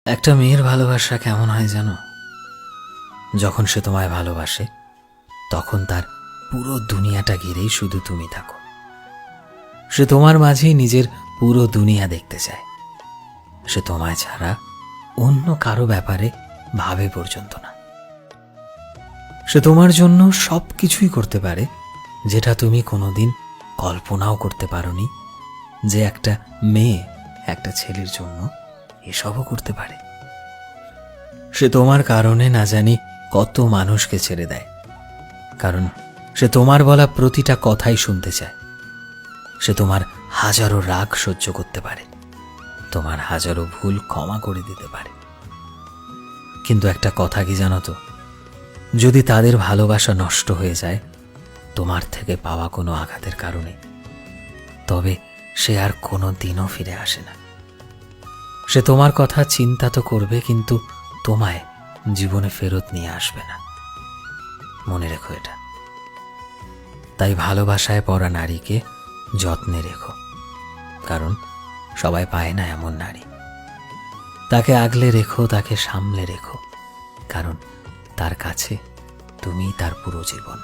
একটা মেয়ের ভালোবাসা কেমন হয় জানো? যখন সে তোমায় ভালোবাসে তখন তার পুরো দুনিয়াটা ঘিরেই শুধু তুমি থাকো। সে তোমার মাঝেই নিজের পুরো দুনিয়া দেখতে চায়। সে তোমায় ছাড়া অন্য কারো ব্যাপারে ভাবে পর্যন্ত না। সে তোমার জন্য সব কিছুই করতে পারে, যেটা তুমি কোনোদিন কল্পনাও করতে পারোনি যে একটা মেয়ে একটা ছেলের জন্য এসবও করতে পারে। সে তোমার কারণে না জানি কত মানুষকে ছেড়ে দেয়, কারণ সে তোমার বলা প্রতিটা কথাই শুনতে চায়। সে তোমার হাজারো রাগ সহ্য করতে পারে, তোমার হাজারো ভুল ক্ষমা করে দিতে পারে। কিন্তু একটা কথা কি জানো তো, যদি তাদের ভালোবাসা নষ্ট হয়ে যায় তোমার থেকে পাওয়া কোনো আঘাতের কারণে, তবে সে আর কোনো দিনও ফিরে আসে না। সে তোমার কথা চিন্তা তো করবে, কিন্তু তোমায় জীবনে ফেরত নিয়ে আসবে না। মনে রেখো এটা। তাই ভালোবাসায় পড়া নারীকে যত্নে রেখো, কারণ সবাই পায় না এমন নারী। তাকে আগলে রেখো, তাকে সামলে রেখো, কারণ তার কাছে তুমিই তার পুরো জীবন।